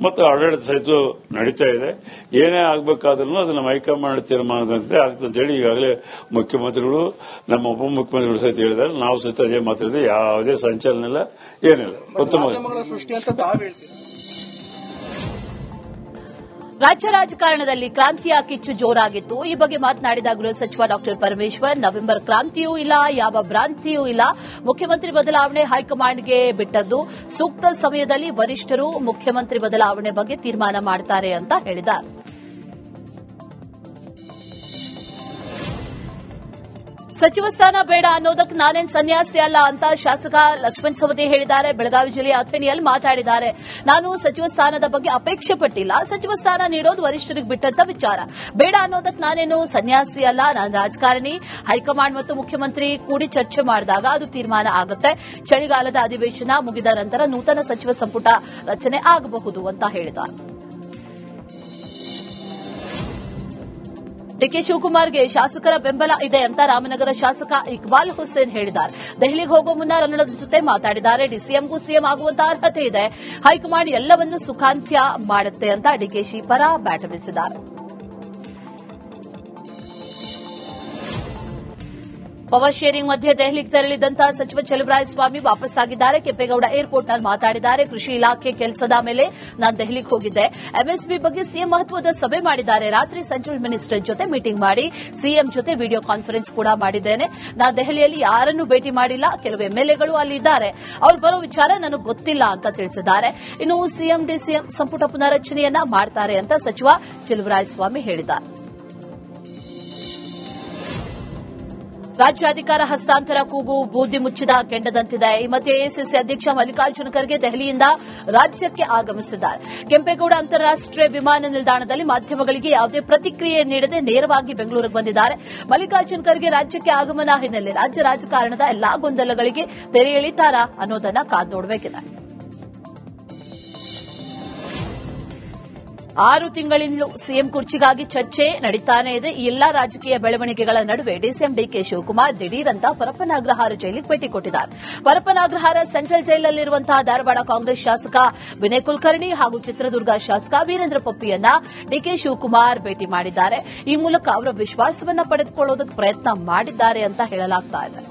ಮತ್ತು ಆಡಳಿತ ಸಹಿತ ನಡೀತಾ ಇದೆ. ಏನೇ ಆಗಬೇಕಾದ್ರೂ ಅದು ನಮ್ಮ ಹೈಕಮಾಂಡ್ ತೀರ್ಮಾನದಂತೆ ಆಗ್ತದೆ ಅಂತೇಳಿ ಈಗಾಗಲೇ ಮುಖ್ಯಮಂತ್ರಿಗಳು, ನಮ್ಮ ಉಪಮುಖ್ಯಮಂತ್ರಿಗಳು ಸಹಿತ ಹೇಳಿದ್ದಾರೆ. ನಾವು ಸಹಿತ ಅದೇ ಮಾತಾಡಿದ್ರೆ ಯಾವುದೇ ಸಂಚಲನ ಇಲ್ಲ, ಏನಿಲ್ಲ. ಉತ್ತಮ ರಾಜ್ಯ ರಾಜಕಾರಣದಲ್ಲಿ ಕ್ರಾಂತಿಯ ಕಿಚ್ಚು ಜೋರಾಗಿತ್ತು. ಈ ಬಗ್ಗೆ ಮಾತನಾಡಿದ ಗೃಹ ಸಚಿವ ಡಾ ಪರಮೇಶ್ವರ್, ನವೆಂಬರ್ ಕ್ರಾಂತಿಯೂ ಇಲ್ಲ, ಯಾವ ಭ್ರಾಂತಿಯೂ ಇಲ್ಲ. ಮುಖ್ಯಮಂತ್ರಿ ಬದಲಾವಣೆ ಹೈಕಮಾಂಡ್ಗೆ ಬಿಟ್ಟದ್ದು. ಸೂಕ್ತ ಸಮಯದಲ್ಲಿ ವರಿಷ್ಠರು ಮುಖ್ಯಮಂತ್ರಿ ಬದಲಾವಣೆ ಬಗ್ಗೆ ತೀರ್ಮಾನ ಮಾಡ್ತಾರೆ ಅಂತ ಹೇಳಿದ್ದಾರೆ. ಸಚಿವ ಸ್ಥಾನ ಬೇಡ ಅನ್ನೋದಕ್ಕೆ ನಾನೇನ್ ಸನ್ಯಾಸಿ ಅಲ್ಲ ಅಂತ ಶಾಸಕ ಲಕ್ಷ್ಮಣ್ ಸವದಿ ಹೇಳಿದ್ದಾರೆ. ಬೆಳಗಾವಿ ಜಿಲ್ಲೆಯ ಅಥಣಿಯಲ್ಲಿ ಮಾತಾಡಿದ್ದಾರೆ. ನಾನು ಸಚಿವ ಸ್ಥಾನದ ಬಗ್ಗೆ ಅಪೇಕ್ಷೆ ಪಟ್ಟಿಲ್ಲ, ಸಚಿವ ಸ್ಥಾನ ನೀಡೋದು ವರಿಷ್ಠರಿಗೆ ಬಿಟ್ಟಂತ ವಿಚಾರ. ಬೇಡ ಅನ್ನೋದಕ್ಕೆ ನಾನೇನು ಸನ್ಯಾಸಿ ಅಲ್ಲ, ನಾನು ರಾಜಕಾರಣಿ. ಹೈಕಮಾಂಡ್ ಮತ್ತು ಮುಖ್ಯಮಂತ್ರಿ ಕೂಡಿ ಚರ್ಚೆ ಮಾಡಿದಾಗ ಅದು ತೀರ್ಮಾನ ಆಗುತ್ತೆ. ಚಳಿಗಾಲದ ಅಧಿವೇಶನ ಮುಗಿದ ನಂತರ ನೂತನ ಸಚಿವ ಸಂಪುಟ ರಚನೆ ಆಗಬಹುದು ಅಂತ ಹೇಳಿದ್ದಾರೆ. ಡಿಕೆ ಶಿವಕುಮಾರ್ಗೆ ಶಾಸಕರ ಬೆಂಬಲ ಇದೆ ಅಂತ ರಾಮನಗರ ಶಾಸಕ ಇಕ್ಬಾಲ್ ಹುಸೇನ್ ಹೇಳಿದ್ದಾರೆ. ದೆಹಲಿಗೆ ಹೋಗೋ ಮುನ್ನ ಕನ್ನಡದ ಜೊತೆ ಮಾತಾಡಿದ್ದಾರೆ. ಡಿಸಿಎಂಗೂ ಸಿಎಂ ಆಗುವಂತಹ ಅರ್ಹತೆ ಇದೆ, ಹೈಕಮಾಂಡ್ ಎಲ್ಲವನ್ನೂ ಸುಖಾಂತ್ಯ ಮಾಡುತ್ತೆ ಅಂತ ಡಿಕೆಶಿ ಪರ ಬ್ಯಾಟ್ ಬೀಸಿದ್ದಾರೆ. ಪವರ್ ಶೇರಿಂಗ್ ಮಧ್ಯೆ ದೆಹಲಿಗೆ ತೆರಳಿದಂತಹ ಸಚಿವ ಚಲುವರಾಯಸ್ವಾಮಿ ವಾಪಸ್ಸಾಗಿದ್ದಾರೆ. ಕೆಂಪೇಗೌಡ ಏರ್ಪೋರ್ಟ್ನಲ್ಲಿ ಮಾತಾಡಿದ್ದಾರೆ. ಕೃಷಿ ಇಲಾಖೆ ಕೆಲಸದ ಮೇಲೆ ನಾನು ದೆಹಲಿಗೆ ಹೋಗಿದ್ದೆ. ಎಂಎಸ್ಪಿ ಬಗ್ಗೆ ಸಿಎಂ ಮಹತ್ವದ ಸಭೆ ಮಾಡಿದ್ದಾರೆ. ರಾತ್ರಿ ಸೆಂಟ್ರಲ್ ಮಿನಿಸ್ಟರ್ ಜೊತೆ ಮೀಟಿಂಗ್ ಮಾಡಿ ಸಿಎಂ ಜೊತೆ ವಿಡಿಯೋ ಕಾನ್ಫರೆನ್ಸ್ ಕೂಡ ಮಾಡಿದ್ದೇನೆ. ನಾನು ದೆಹಲಿಯಲ್ಲಿ ಯಾರನ್ನೂ ಭೇಟಿ ಮಾಡಿಲ್ಲ. ಕೆಲವು ಎಂಎಲ್ಎಗಳು ಅಲ್ಲಿ ಇದ್ದಾರೆ, ಅವ್ರು ಬರೋ ವಿಚಾರ ನನಗೆ ಗೊತ್ತಿಲ್ಲ ಅಂತ ತಿಳಿಸಿದ್ದಾರೆ. ಇನ್ನು ಸಿಎಂ ಡಿಸಿಎಂ ಸಂಪುಟ ಪುನರಚನೆಯನ್ನ ಮಾಡ್ತಾರೆ ಅಂತ ಸಚಿವ ಚಲುವರಾಯಸ್ವಾಮಿ ಹೇಳಿದ್ದಾರೆ. ರಾಜ್ಯಾಧಿಕಾರ ಹಸ್ತಾಂತರ ಕೂಗು ಬೂದಿ ಮುಚ್ಚಿದ ಕೆಂಡದಂತಿದೆ. ಈ ಮಧ್ಯೆ ಎಐಸಿಸಿ ಅಧ್ಯಕ್ಷ ಮಲ್ಲಿಕಾರ್ಜುನ ಖರ್ಗೆ ದೆಹಲಿಯಿಂದ ರಾಜ್ಯಕ್ಕೆ ಆಗಮಿಸಿದ್ದಾರೆ. ಕೆಂಪೇಗೌಡ ಅಂತಾರಾಷ್ಟೀಯ ವಿಮಾನ ನಿಲ್ದಾಣದಲ್ಲಿ ಮಾಧ್ಯಮಗಳಿಗೆ ಯಾವುದೇ ಪ್ರತಿಕ್ರಿಯೆ ನೀಡದೆ ನೇರವಾಗಿ ಬೆಂಗಳೂರಿಗೆ ಬಂದಿದ್ದಾರೆ. ಮಲ್ಲಿಕಾರ್ಜುನ ಖರ್ಗೆ ರಾಜ್ಯಕ್ಕೆ ಆಗಮನ ಹಿನ್ನೆಲೆ ರಾಜ್ಯ ರಾಜಕಾರಣದ ಎಲ್ಲಾ ಗೊಂದಲಗಳಿಗೆ ತೆರೆ ಎಳಿತಾರಾ ಅನ್ನೋದನ್ನ ಕಾದು ನೋಡಬೇಕಿದೆ. 6 ತಿಂಗಳಿಂದಲೂ ಸಿಎಂ ಕುರ್ಚಿಗಾಗಿ ಚರ್ಚೆ ನಡೀತಾನೇ ಇದೆ. ಈ ಎಲ್ಲಾ ರಾಜಕೀಯ ಬೆಳವಣಿಗೆಗಳ ನಡುವೆ ಡಿಸಿಎಂ ಡಿಕೆ ಶಿವಕುಮಾರ್ ದಿಢೀರಂತ ಪರಪ್ಪನಾಗ್ರಹಾರ ಜೈಲಿಗೆ ಭೇಟಿ ಕೊಟ್ಟಿದ್ದಾರೆ. ಪರಪ್ಪನಾಗ್ರಹಾರ ಸೆಂಟ್ರಲ್ ಜೈಲಲ್ಲಿರುವಂತಹ ಧಾರವಾಡ ಕಾಂಗ್ರೆಸ್ ಶಾಸಕ ವಿನಯ್ ಕುಲಕರ್ಣಿ ಹಾಗೂ ಚಿತ್ರದುರ್ಗ ಶಾಸಕ ವೀರೇಂದ್ರ ಪೊಪ್ಪಿಯನ್ನ ಡಿಕೆ ಶಿವಕುಮಾರ್ ಭೇಟಿ ಮಾಡಿದ್ದಾರೆ. ಈ ಮೂಲಕ ಅವರ ವಿಶ್ವಾಸವನ್ನ ಪಡೆದುಕೊಳ್ಳೋದಕ್ಕೆ ಪ್ರಯತ್ನ ಮಾಡಿದ್ದಾರೆ ಅಂತ ಹೇಳಲಾಗ್ತಾ ಇದೆ.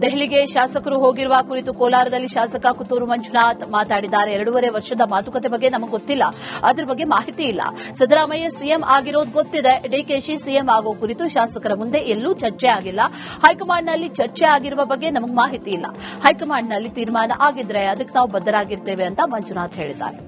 ದೆಹಲಿಗೆ ಶಾಸಕರು ಹೋಗಿರುವ ಕುರಿತು ಕೋಲಾರದಲ್ಲಿ ಶಾಸಕ ಕುತ್ತೂರು ಮಂಜುನಾಥ್ ಮಾತಾಡಿದ್ದಾರೆ. 2.5 ವರ್ಷದ ಮಾತುಕತೆ ಬಗ್ಗೆ ನಮಗೆ ಗೊತ್ತಿಲ್ಲ, ಅದರ ಬಗ್ಗೆ ಮಾಹಿತಿ ಇಲ್ಲ. ಸಿದ್ದರಾಮಯ್ಯ ಸಿಎಂ ಆಗಿರೋದು ಗೊತ್ತಿದೆ. ಡಿಕೆಶಿ ಸಿಎಂ ಆಗೋ ಕುರಿತು ಶಾಸಕರ ಮುಂದೆ ಎಲ್ಲೂ ಚರ್ಚೆ ಆಗಿಲ್ಲ. ಹೈಕಮಾಂಡ್ನಲ್ಲಿ ಚರ್ಚೆ ಆಗಿರುವ ಬಗ್ಗೆ ನಮಗೆ ಮಾಹಿತಿ ಇಲ್ಲ. ಹೈಕಮಾಂಡ್ನಲ್ಲಿ ತೀರ್ಮಾನ ಆಗಿದ್ರೆ ಅದಕ್ಕೆ ನಾವು ಬದ್ಧರಾಗಿರ್ತೇವೆ ಅಂತ ಮಂಜುನಾಥ್ ಹೇಳಿದ್ದಾರೆ.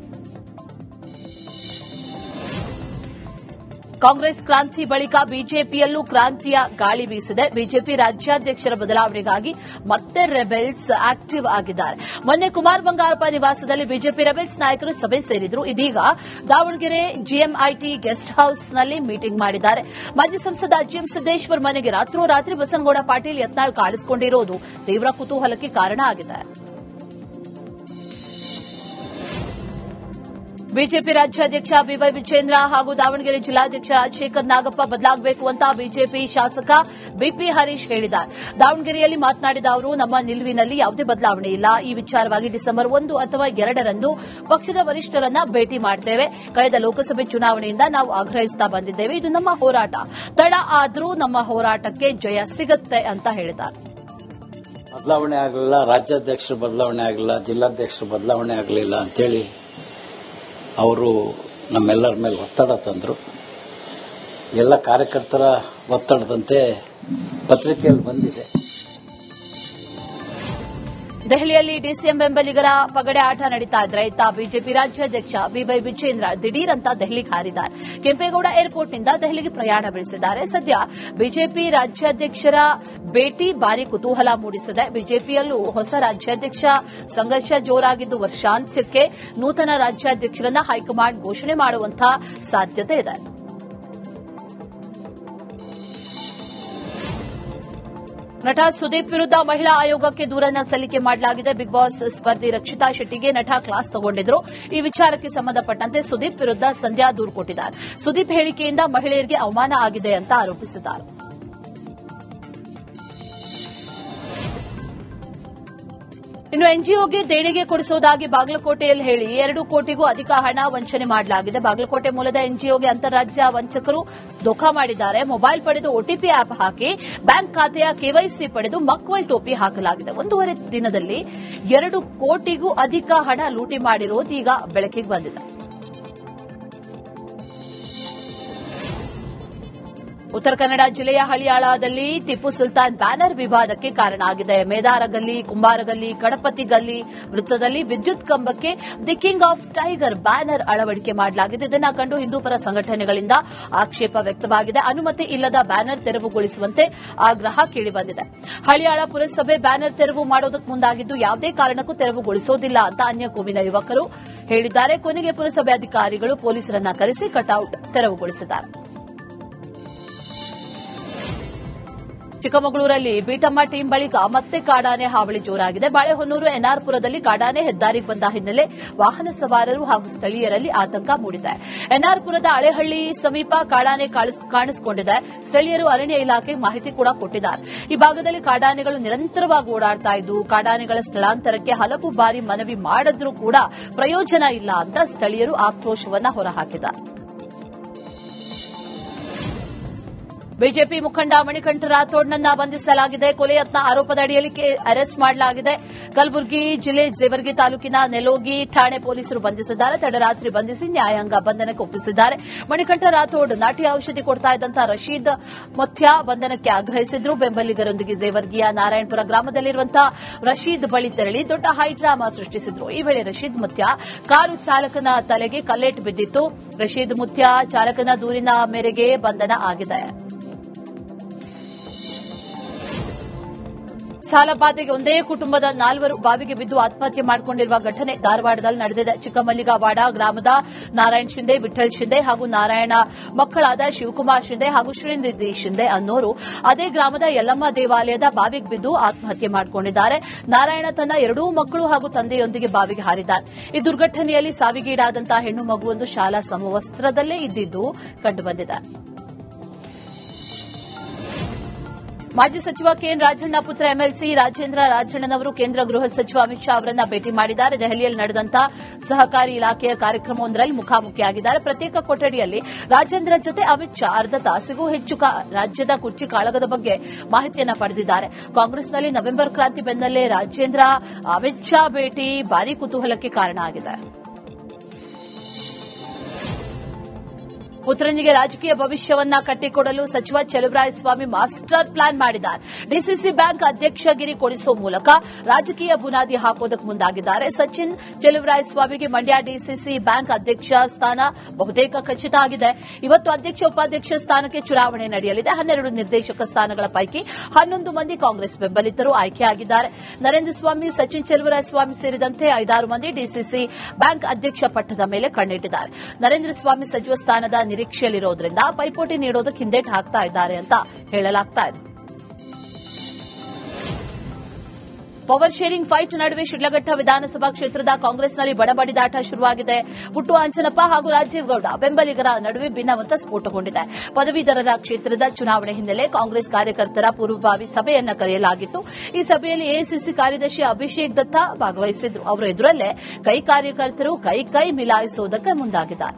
ಕಾಂಗ್ರೆಸ್ ಕ್ರಾಂತಿ ಬಳಿಕ ಬಿಜೆಪಿಯಲ್ಲೂ ಕ್ರಾಂತಿಯ ಗಾಳಿ ಬೀಸಿದೆ. ಬಿಜೆಪಿ ರಾಜ್ಯಾಧ್ಯಕ್ಷರ ಬದಲಾವಣೆಗಾಗಿ ಮತ್ತೆ ರೆಬೆಲ್ಸ್ ಆಕ್ಟಿವ್ ಆಗಿದ್ದಾರೆ. ಮೊನ್ನೆ ಕುಮಾರ್ ಬಂಗಾರಪ್ಪ ನಿವಾಸದಲ್ಲಿ ಬಿಜೆಪಿ ರೆಬೆಲ್ಸ್ ನಾಯಕರು ಸಭೆ ಸೇರಿದ್ರು. ಇದೀಗ ದಾವಣಗೆರೆ ಜಿಎಂಐಟಿ ಗೆಸ್ಟ್ ಹೌಸ್ನಲ್ಲಿ ಮೀಟಿಂಗ್ ಮಾಡಿದ್ದಾರೆ. ಮಾಜಿ ಸಂಸದ ಜಿಎಂ ಸಿದ್ದೇಶ್ವರ್ ಮನೆಗೆ ರಾತ್ರೋರಾತ್ರಿ ಬಸನಗೌಡ ಪಾಟೀಲ್ ಯತ್ನಾಳ್ ಕಾಣಿಸಿಕೊಂಡಿರೋದು ತೀವ್ರ ಕುತೂಹಲಕ್ಕೆ ಕಾರಣ ಆಗಿದೆ. ಬಿಜೆಪಿ ರಾಜ್ಯಾಧ್ಯಕ್ಷ ಬಿವೈ ವಿಜೇಂದ್ರ ಹಾಗೂ ದಾವಣಗೆರೆ ಜಿಲ್ಲಾಧ್ಯಕ್ಷ ರಾಜಶೇಖರ್ ನಾಗಪ್ಪ ಬದಲಾಗಬೇಕು ಅಂತ ಬಿಜೆಪಿ ಶಾಸಕ ಬಿಪಿ ಹರೀಶ್ ಹೇಳಿದ್ದಾರೆ. ದಾವಣಗೆರೆಯಲ್ಲಿ ಮಾತನಾಡಿದ ಅವರು, ನಮ್ಮ ನಿಲುವಿನಲ್ಲಿ ಯಾವುದೇ ಬದಲಾವಣೆ ಇಲ್ಲ. ಈ ವಿಚಾರವಾಗಿ ಡಿಸೆಂಬರ್ 1 ಅಥವಾ 2ರಂದು ಪಕ್ಷದ ವರಿಷ್ಠರನ್ನ ಭೇಟಿ ಮಾಡ್ತೇವೆ. ಕಳೆದ ಲೋಕಸಭೆ ಚುನಾವಣೆಯಿಂದ ನಾವು ಆಗ್ರಹಿಸುತ್ತಾ ಬಂದಿದ್ದೇವೆ. ಇದು ನಮ್ಮ ಹೋರಾಟ. ತಡ ಆದರೂ ನಮ್ಮ ಹೋರಾಟಕ್ಕೆ ಜಯ ಸಿಗುತ್ತೆ ಅಂತ ಹೇಳಿದ್ದಾರೆ. ಬದಲಾವಣೆ ಆಗಲಿಲ್ಲ, ರಾಜ್ಯಾಧ್ಯಕ್ಷರು ಬದಲಾವಣೆ ಆಗಲಿಲ್ಲ, ಜಿಲ್ಲಾಧ್ಯಕ್ಷರು ಬದಲಾವಣೆ ಆಗಲಿಲ್ಲ ಅಂತೇಳಿ ಅವರು ನಮ್ಮೆಲ್ಲರ ಮೇಲೆ ಒತ್ತಡ ತಂದರು. ಎಲ್ಲ ಕಾರ್ಯಕರ್ತರ ಒತ್ತಡದಂತೆ ಪತ್ರಿಕೆಯಲ್ಲಿ ಬಂದಿದೆ. ದೆಹಲಿಯಲ್ಲಿ ಡಿಸಿಎಂ ಬೆಂಬಲಿಗರ ಪಗಡೆ ಆಟ ನಡೀತಾ ಇದ್ರೆ ಇತ್ತ ಬಿಜೆಪಿ ರಾಜ್ಯಾಧ್ಯಕ್ಷ ಬಿವೈ ವಿಜೇಂದ್ರ ದಿಢೀರಂತ ದೆಹಲಿಗೆ ಹಾರಿದ್ದಾರೆ. ಕೆಂಪೇಗೌಡ ಏರ್ಪೋರ್ಟ್ನಿಂದ ದೆಹಲಿಗೆ ಪ್ರಯಾಣ ಬೆಳೆಸಿದ್ದಾರೆ. ಸದ್ಯ ಬಿಜೆಪಿ ರಾಜ್ಯಾಧ್ಯಕ್ಷರ ಭೇಟಿ ಭಾರಿ ಕುತೂಹಲ ಮೂಡಿಸಿದೆ. ಬಿಜೆಪಿಯಲ್ಲೂ ಹೊಸ ರಾಜ್ಯಾಧ್ಯಕ್ಷ ಸಂಘರ್ಷ ಜೋರಾಗಿದ್ದು ವರ್ಷಾಂತ್ಯಕ್ಕೆ ನೂತನ ರಾಜ್ಯಾಧ್ಯಕ್ಷರನ್ನ ಹೈಕಮಾಂಡ್ ಘೋಷಣೆ ಮಾಡುವಂತಹ ಸಾಧ್ಯತೆ ಇದೆ. ನಟ ಸುದೀಪ್ ವಿರುದ್ಧ ಮಹಿಳಾ ಆಯೋಗಕ್ಕೆ ದೂರನ್ನ ಸಲ್ಲಿಕೆ ಮಾಡಲಾಗಿದೆ. ಬಿಗ್ ಬಾಸ್ ಸ್ಪರ್ಧಿ ರಕ್ಷಿತಾ ಶೆಟ್ಟಿಗೆ ನಟ ಕ್ಲಾಸ್ ತಗೊಂಡಿದ್ರು. ಈ ವಿಚಾರಕ್ಕೆ ಸಂಬಂಧಪಟ್ಟಂತೆ ಸುದೀಪ್ ವಿರುದ್ಧ ಸಂಧ್ಯಾ ದೂರು ಕೊಟ್ಟಿದ್ದಾರೆ. ಸುದೀಪ್ ಹೇಳಿಕೆಯಿಂದ ಮಹಿಳೆಯರಿಗೆ ಅವಮಾನ ಆಗಿದೆ ಅಂತ ಆರೋಪಿಸಿದ್ದಾರೆ. ಇನ್ನು ಎನ್ಜಿಒಗೆ ದೇಣಿಗೆ ಕೊಡಿಸುವುದಾಗಿ ಬಾಗಲಕೋಟೆಯಲ್ಲಿ ಹೇಳಿ 2 ಕೋಟಿಗೂ ಅಧಿಕ ಹಣ ವಂಚನೆ ಮಾಡಲಾಗಿದೆ. ಬಾಗಲಕೋಟೆ ಮೂಲದ ಎನ್ಜಿಒಗೆ ಅಂತಾರಾಜ್ಯ ವಂಚಕರು ಧೋಖಾ ಮಾಡಿದ್ದಾರೆ. ಮೊಬೈಲ್ ಪಡೆದು ಒಟಿಪಿ ಆಪ್ ಹಾಕಿ ಬ್ಯಾಂಕ್ ಖಾತೆಯ ಕೆವೈಸಿ ಪಡೆದು ಮಕ್ವಲ್ ಟೋಪಿ ಹಾಕಲಾಗಿದೆ. 1.5 ದಿನದಲ್ಲಿ 2 ಕೋಟಿಗೂ ಅಧಿಕ ಹಣ ಲೂಟಿ ಮಾಡಿರುವುದು ಈಗ ಬೆಳಕಿಗೆ ಬಂದಿದೆ. ಉತ್ತರ ಕನ್ನಡ ಜಿಲ್ಲೆಯ ಹಳಿಯಾಳದಲ್ಲಿ ಟಿಪ್ಪು ಸುಲ್ತಾನ್ ಬ್ಯಾನರ್ ವಿವಾದಕ್ಕೆ ಕಾರಣ ಆಗಿದೆ. ಮೇದಾರ ಗಲ್ಲಿ, ಕುಂಬಾರ ಗಲ್ಲಿ, ಕಡಪತಿ ಗಲ್ಲಿ ವೃತ್ತದಲ್ಲಿ ವಿದ್ಯುತ್ ಕಂಬಕ್ಕೆ the king of tiger banner ಅಳವಡಿಕೆ ಮಾಡಲಾಗಿದೆ. ಇದನ್ನು ಕಂಡು ಹಿಂದೂಪರ ಸಂಘಟನೆಗಳಿಂದ ಆಕ್ಷೇಪ ವ್ಯಕ್ತವಾಗಿದೆ. ಅನುಮತಿ ಇಲ್ಲದ ಬ್ಯಾನರ್ ತೆರವುಗೊಳಿಸುವಂತೆ ಆಗ್ರಹ ಕೇಳಿಬಂದಿದೆ. ಹಳಿಯಾಳ ಪುರಸಭೆ ಬ್ಯಾನರ್ ತೆರವು ಮಾಡೋದಕ್ಕೆ ಮುಂದಾಗಿದ್ದು ಯಾವುದೇ ಕಾರಣಕ್ಕೂ ತೆರವುಗೊಳಿಸೋದಿಲ್ಲ ಅಂತ ಅನ್ಯ ಕೋಮಿನ ಯುವಕರು ಹೇಳಿದ್ದಾರೆ. ಕೊನೆಗೆ ಪುರಸಭೆ ಅಧಿಕಾರಿಗಳು ಪೊಲೀಸರನ್ನ ಕರೆಸಿ ಕಟೌಟ್ ತೆರವುಗೊಳಿಸಿದ್ದಾರೆ. ಚಿಕ್ಕಮಗಳೂರಲ್ಲಿ ಬೀಟಮ್ಮ ಟೀಂ ಬಳಿಕ ಮತ್ತೆ ಕಾಡಾನೆ ಹಾವಳಿ ಜೋರಾಗಿದೆ. ಬಾಳೆಹೊನ್ನೂರು ಎನ್ಆರ್ಪುರದಲ್ಲಿ ಕಾಡಾನೆ ಹೆದ್ದಾರಿಗೆ ಬಂದ ಹಿನ್ನೆಲೆ ವಾಹನ ಸವಾರರು ಹಾಗೂ ಸ್ಥಳೀಯರಲ್ಲಿ ಆತಂಕ ಮೂಡಿದೆ. ಎನ್ಆರ್ಪುರದ ಹಳೆಹಳ್ಳಿ ಸಮೀಪ ಕಾಡಾನೆ ಕಾಣಿಸಿಕೊಂಡಿದೆ. ಸ್ಥಳೀಯರು ಅರಣ್ಯ ಇಲಾಖೆಗೆ ಮಾಹಿತಿ ಕೂಡ ಕೊಟ್ಟಿದ್ದಾರೆ. ಈ ಭಾಗದಲ್ಲಿ ಕಾಡಾನೆಗಳು ನಿರಂತರವಾಗಿ ಓಡಾಡ್ತಾ ಇದ್ದು ಕಾಡಾನೆಗಳ ಸ್ಥಳಾಂತರಕ್ಕೆ ಹಲವು ಬಾರಿ ಮನವಿ ಮಾಡಿದ್ರೂ ಕೂಡ ಪ್ರಯೋಜನ ಇಲ್ಲ ಅಂತ ಸ್ಥಳೀಯರು ಆಕ್ರೋಶವನ್ನ ಹೊರಹಾಕಿದ್ದಾರೆ. ಬಿಜೆಪಿ ಮುಖಂಡ ಮಣಿಕಂಠ ರಾಥೋಡ್ನನ್ನ ಬಂಧಿಸಲಾಗಿದೆ. ಕೊಲೆ ಯತ್ನ ಆರೋಪದ ಅಡಿಯಲ್ಲಿ ಅರೆಸ್ಟ್ ಮಾಡಲಾಗಿದೆ. ಕಲಬುರಗಿ ಜಿಲ್ಲೆ ಜೇವರ್ಗಿ ತಾಲೂಕಿನ ನೆಲೋಗಿ ಠಾಣೆ ಪೊಲೀಸರು ಬಂಧಿಸಿದ್ದಾರೆ. ತಡರಾತ್ರಿ ಬಂಧಿಸಿ ನ್ಯಾಯಾಂಗ ಬಂಧನಕ್ಕೆ ಒಪ್ಪಿಸಿದ್ದಾರೆ. ಮಣಿಕಂಠ ರಾಥೋಡ್ ನಾಟಿ ಔಷಧಿ ಕೊಡ್ತಾ ಇದ್ದಂತಹ ರಶೀದ್ ಮುಥ್ಯಾ ಬಂಧನಕ್ಕೆ ಆಗ್ರಹಿಸಿದ್ರು. ಬೆಂಬಲಿಗರೊಂದಿಗೆ ಜೇವರ್ಗಿಯ ನಾರಾಯಣಪುರ ಗ್ರಾಮದಲ್ಲಿರುವಂತಹ ರಶೀದ್ ಬಳಿ ತೆರಳಿ ದೊಡ್ಡ ಹೈಡ್ರಾಮಾ ಸೃಷ್ಟಿಸಿದ್ರು. ಈ ವೇಳೆ ರಶೀದ್ ಮುಥ್ಯಾ ಕಾರು ಚಾಲಕನ ತಲೆಗೆ ಕಲ್ಲೇಟು ಬಿದ್ದಿತ್ತು. ರಶೀದ್ ಮುಥ್ಯಾ ಚಾಲಕನ ದೂರಿನ ಮೇರೆಗೆ ಬಂಧನ ಆಗಿದೆ. ಸಾಲಬಾಧೆಗೆ ಒಂದೇ ಕುಟುಂಬದ 4 ಬಾವಿಗೆ ಬಿದ್ದು ಆತ್ಮಹತ್ಯೆ ಮಾಡಿಕೊಂಡಿರುವ ಘಟನೆ ಧಾರವಾಡದಲ್ಲಿ ನಡೆದಿದೆ. ಚಿಕ್ಕಮಲ್ಲಿಗವಾಡ ಗ್ರಾಮದ ನಾರಾಯಣ್ ಶಿಂದೆ, ವಿಠಲ್ ಶಿಂದೆ ಹಾಗೂ ನಾರಾಯಣ ಮಕ್ಕಳಾದ ಶಿವಕುಮಾರ್ ಶಿಂದೆ ಹಾಗೂ ಶ್ರೀನಿಧಿ ಶಿಂದೆ ಅನ್ನೋರು ಅದೇ ಗ್ರಾಮದ ಯಲ್ಲಮ್ಮ ದೇವಾಲಯದ ಬಾವಿಗೆ ಬಿದ್ದು ಆತ್ಮಹತ್ಯೆ ಮಾಡಿಕೊಂಡಿದ್ದಾರೆ. ನಾರಾಯಣ ತನ್ನ 2 ಮಕ್ಕಳು ಹಾಗೂ ತಂದೆಯೊಂದಿಗೆ ಬಾವಿಗೆ ಹಾರಿದ್ದಾರೆ. ಈ ದುರ್ಘಟನೆಯಲ್ಲಿ ಸಾವಿಗೀಡಾದಂತಹ ಹೆಣ್ಣು ಮಗುವೊಂದು ಶಾಲಾ ಸಮವಸ್ತ್ರದಲ್ಲೇ ಇದ್ದಿದ್ದು ಕಂಡುಬಂದಿದೆ. ಮಾಜಿ ಸಚಿವ ಕೆಎನ್ ರಾಜಣ್ಣ ಪುತ್ರ ಎಂಎಲ್ಸಿ ರಾಜೇಂದ್ರ ರಾಜಣ್ಣನವರು ಕೇಂದ್ರ ಗೃಹ ಸಚಿವ ಅಮಿತ್ ಶಾ ಅವರನ್ನ ಭೇಟಿ ಮಾಡಿದ್ದಾರೆ. ದೆಹಲಿಯಲ್ಲಿ ನಡೆದಂತಹ ಸಹಕಾರಿ ಇಲಾಖೆಯ ಕಾರ್ಯಕ್ರಮವೊಂದರಲ್ಲಿ ಮುಖಾಮುಖಿಯಾಗಿದ್ದಾರೆ. ಪ್ರತ್ಯೇಕ ಕೊಠಡಿಯಲ್ಲಿ ರಾಜೇಂದ್ರ ಜೊತೆ ಅಮಿತ್ ಶಾ ಅರ್ಧ ತಾಸಿಗೂ ಹೆಚ್ಚು ರಾಜ್ಯದ ಕುರ್ಚಿ ಕಾಳಗದ ಬಗ್ಗೆ ಮಾಹಿತಿಯನ್ನ ಪಡೆದಿದ್ದಾರೆ. ಕಾಂಗ್ರೆಸ್ನಲ್ಲಿ ನವೆಂಬರ್ ಕ್ರಾಂತಿ ಬೆನ್ನಲ್ಲೇ ರಾಜೇಂದ್ರ ಅಮಿತ್ ಶಾ ಭೇಟಿ ಭಾರೀ ಕುತೂಹಲಕ್ಕೆ ಕಾರಣ ಆಗಿದೆ. ಪುತ್ರನಿಗೆ ರಾಜಕೀಯ ಭವಿಷ್ಯವನ್ನ ಕಟ್ಟಿಕೊಡಲು ಸಚಿವ ಚೆಲುವರಾಯಸ್ವಾಮಿ ಮಾಸ್ಟರ್ ಪ್ಲಾನ್ ಮಾಡಿದ್ದಾರೆ. ಡಿಸಿಸಿ ಬ್ಯಾಂಕ್ ಅಧ್ಯಕ್ಷಗಿರಿ ಕೊಡಿಸುವ ಮೂಲಕ ರಾಜಕೀಯ ಬುನಾದಿ ಹಾಕೋದಕ್ಕೆ ಮುಂದಾಗಿದ್ದಾರೆ. ಸಚಿನ್ ಚೆಲುವರಾಯಸ್ವಾಮಿಗೆ ಮಂಡ್ಯ ಡಿಸಿಸಿ ಬ್ಯಾಂಕ್ ಅಧ್ಯಕ್ಷ ಸ್ಥಾನ ಬಹುತೇಕ ಖಚಿತ ಆಗಿದೆ. ಇವತ್ತು ಅಧ್ಯಕ್ಷ ಉಪಾಧ್ಯಕ್ಷ ಸ್ಥಾನಕ್ಕೆ ಚುನಾವಣೆ ನಡೆಯಲಿದೆ. 12 ನಿರ್ದೇಶಕ ಸ್ಥಾನಗಳ ಪೈಕಿ 11 ಮಂದಿ ಕಾಂಗ್ರೆಸ್ ಬೆಂಬಲಿತರು ಆಯ್ಕೆಯಾಗಿದ್ದಾರೆ. ನರೇಂದ್ರ ಸ್ವಾಮಿ, ಸಚಿನ್ ಚೆಲುವರಾಯಸ್ವಾಮಿ ಸೇರಿದಂತೆ 5-6 ಮಂದಿ ಡಿಸಿಸಿ ಬ್ಯಾಂಕ್ ಅಧ್ಯಕ್ಷ ಪಟ್ಟದ ಮೇಲೆ ಕಣ್ಣಿಟ್ಟಿದ್ದಾರೆ. ನರೇಂದ್ರ ಸ್ವಾಮಿ ಸಚಿವ ಸ್ಥಾನದ ನಿರೀಕ್ಷೆಯಲ್ಲಿರೋದ್ರಿಂದ ಪೈಪೋಟಿ ನೀಡೋದಕ್ಕೆ ಹಿಂದೇಟು ಹಾಕ್ತಾ ಇದ್ದಾರೆ ಅಂತ ಹೇಳಲಾಗ್ತಾ ಇದೆ. ಪವರ್ ಶೇರಿಂಗ್ ಫೈಟ್ ನಡುವೆ ಶಿಡ್ಲಘಟ್ಟ ವಿಧಾನಸಭಾ ಕ್ಷೇತ್ರದ ಕಾಂಗ್ರೆಸ್ನಲ್ಲಿ ಬಡಬಡಿದಾಟ ಶುರುವಾಗಿದೆ. ಪುಟ್ಟು ಆಂಜನಪ್ಪ ಹಾಗೂ ರಾಜೀವ್ ಗೌಡ ಬೆಂಬಲಿಗರ ನಡುವೆ ಭಿನ್ನಮತ ಸ್ಫೋಟಗೊಂಡಿದೆ. ಪದವೀಧರರ ಕ್ಷೇತ್ರದ ಚುನಾವಣೆ ಹಿನ್ನೆಲೆ ಕಾಂಗ್ರೆಸ್ ಕಾರ್ಯಕರ್ತರ ಪೂರ್ವಭಾವಿ ಸಭೆಯನ್ನ ಕರೆಯಲಾಗಿತ್ತು. ಈ ಸಭೆಯಲ್ಲಿ ಎಐಸಿಸಿ ಕಾರ್ಯದರ್ಶಿ ಅಭಿಷೇಕ್ ದತ್ತ ಭಾಗವಹಿಸಿದ್ರು. ಅವರ ಎದುರಲ್ಲೇ ಕೈ ಕಾರ್ಯಕರ್ತರು ಕೈ ಮಿಲಾಯಿಸುವುದಕ್ಕೆ ಮುಂದಾಗಿದ್ದಾರೆ.